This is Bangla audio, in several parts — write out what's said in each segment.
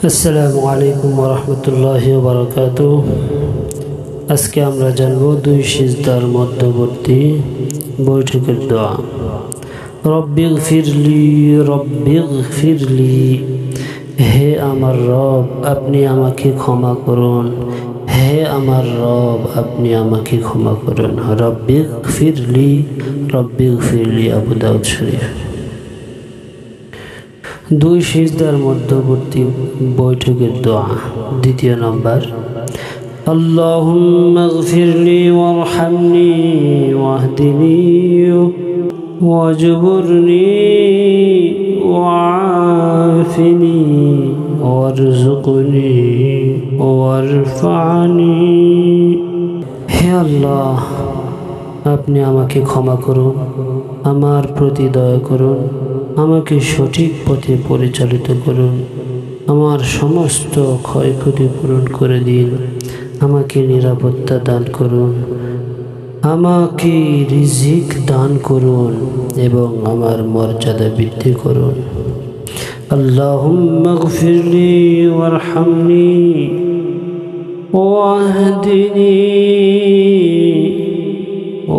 আসসালামু আলাইকুম ওয়া রাহমাতুল্লাহি ওয়া বারাকাতুহু। আজকে আমরা জানব দুই সিজদার মধ্যবর্তী বৈঠকের দোয়া। রব্বিগফিরলি রব্বিগফিরলি, হে আমার রব আপনি আমাকে ক্ষমা করুন, হে আমার রব আপনি আমাকে ক্ষমা করুন। রব্বিগফিরলি রব্বিগফিরলি, আবু দাউদ শরীফ। দুই সিজদার মধ্যবর্তী বৈঠকের দোয়া। দ্বিতীয় নম্বর, আল্লাহুম্মা গফিরলি ওয়ারহামনি ওয়াহদিনি ওয়াজবুরনি ওয়াআফিনি ওয়ারযুকনি ওয়ারফা'নি। হে আল্লাহ, আপনি আমাকে ক্ষমা করুন, আমার প্রতি দয়া করুন, আমাকে সঠিক পথে পরিচালিত করুন, আমার সমস্ত ক্ষয়ক্ষতি পূরণ করে দিন, আমাকে নিরাপত্তা দান করুন, আমাকে রিজিক দান করুন এবং আমার মর্যাদা বৃদ্ধি করুন। আল্লাহুম্মা গফিরলি ওয়ারহামনি ওয়াহদিনি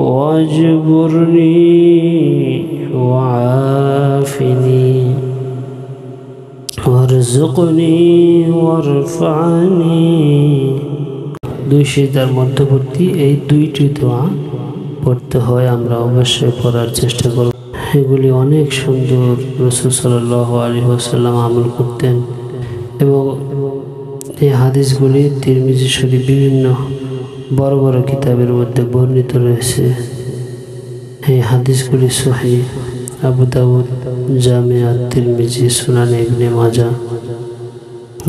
ওয়াজবুরনি ওয়াআফিনি ওয়ারযুকনি ওয়ারফা'নি। দুই সিজদার মধ্যবর্তী এই দুইটি দোয়া পড়তে হয়, আমরা অবশ্যই পড়ার চেষ্টা করব। এগুলি অনেক সুন্দর, রাসূল সাল্লাল্লাহু আলাইহি ওয়াসাল্লাম আমল করতেন এবং এই হাদিসগুলি তিরমিজি শরীফ বিভিন্ন বড় বড় কিতাবের মধ্যে বর্ণিত রয়েছে। এই হাদিসগুলি সহিহ, আবু দাউদ, জামিআত তিরমিজি, সুনান ইবনে মাজাহ।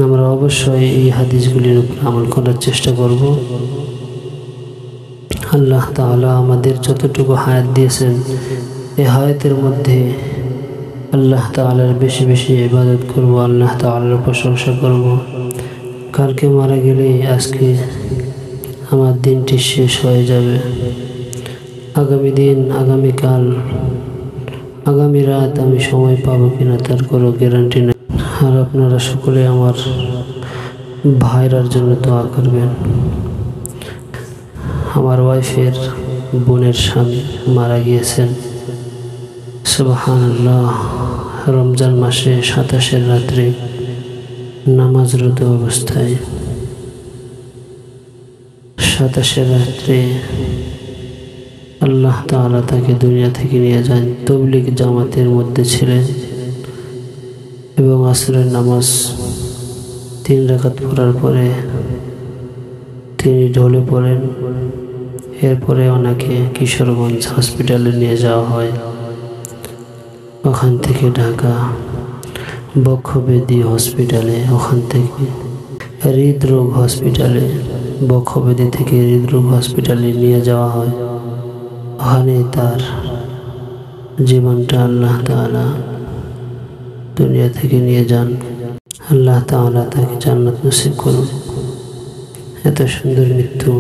আমরা অবশ্যই এই হাদিসগুলির উপর আমল করার চেষ্টা করব। আল্লাহ তাআলা আমাদের যতটুকু হায়াত দিয়েছেন, এই হায়াতের মধ্যে আল্লাহ তাআলার বেশি বেশি ইবাদত করব, আল্লাহ তাআলার প্রশংসা করব। কালকে মারা গেলে আজকে আমার দিনটি শেষ হয়ে যাবে। আগামী দিন, আগামীকাল, আগামী রাত আমি সময় পাবো কিনা তার কোনো গ্যারান্টি নেই। আর আপনারা সকলে আমার ভাইরার জন্য দোয়া করবেন। আমার ওয়াইফের বোনের স্বামী মারা গিয়েছেন, সুবহানাল্লাহ। রমজান মাসে 27 রাত্রে নামাজরত অবস্থায় 27 রাত্রে আল্লাহ তাআলা তাকে দুনিয়া থেকে নিয়ে যান। তাবলীগ জামাতের মধ্যে ছিলেন এবং আসরের নামাজ 3 রাকাত পড়ার পরে তিনি ঢলে পড়েন। এরপরে ওনাকে কিশোরগঞ্জ হসপিটালে নিয়ে যাওয়া হয়। ওখান থেকে ঢাকা বক্ষব্যাধি হসপিটালে, ওখান থেকে হৃদরোগ হসপিটালে, বক্ষব্যাধি থেকে হৃদরোগ হসপিটালে নিয়ে যাওয়া হয়। ওখানে তার জীবনটা আল্লাহ তাআলা দুনিয়া থেকে নিয়ে যান। আল্লাহ তাআলা তাকে জান্নাত নসিব করুন। এত সুন্দর মৃত্যু।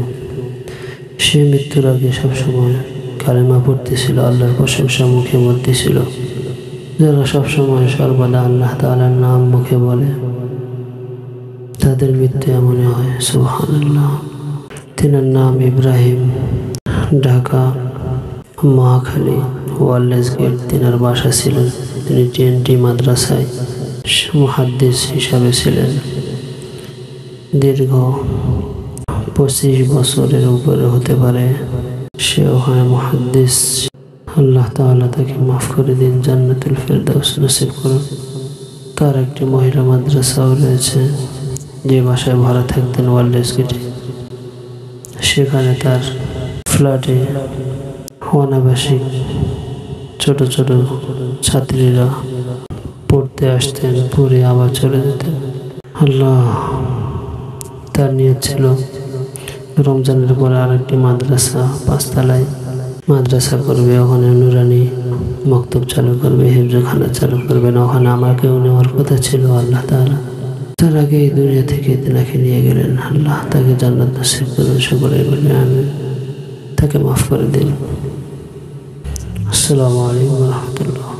সে মৃত্যুর আগে সবসময় কালেমা পড়তেছিল, আল্লাহর প্রশংসা মুখে বলতেছিল। যারা সবসময় সর্বদা আল্লাহ তাআলার নাম মুখে বলে তাদের মৃত্যু এমন হয়, সুবহানাল্লাহ। তিনার নাম ইব্রাহিম, ঢাকা মহাখালী ওয়ারলেস গেট তিনার বাসা ছিলেন। তিনি টিএনটি মাদ্রাসায় মুহাদ্দিস হিসাবে ছিলেন। দীর্ঘ 25 বছরের উপরে হতে পারে সে ওখানে মুহাদ্দিস। আল্লাহ তাআলা তাকে মাফ করে দিন, জান্নাতুল ফেরদাউস নসিব করুন। তার একটি মহিলা মাদ্রাসাও রয়েছে, যে বাসায় ভাড়া থাকতেন ওয়ারলেস গেটে। সেখানে তার ফ্ল্যাটে অনাবাসিক ছোট ছোট ছাত্রীরা পড়তে আসতেন, পড়ে আবার চলে যেতেন। আল্লাহ, তার নিয়ত ছিল রমজানের পরে আরেকটি মাদ্রাসা 5 তলায় মাদ্রাসা করবে, ওখানে নুরানি মক্তব চালু করবে, হিফজখানা চালু করবে। না, ওখানে আমাকেও নেওয়ার কথা ছিল। আল্লাহ তাআলা তার আগে এই দুনিয়া থেকে তিনাকে নিয়ে গেলেন। আল্লাহ তাকে জান্নাত নসিব করুন, সকলে বলে আমিন। তাকে মাফ করে দিন। আসসালামু আলাইকুম ওয়া রাহমাতুল্লাহ।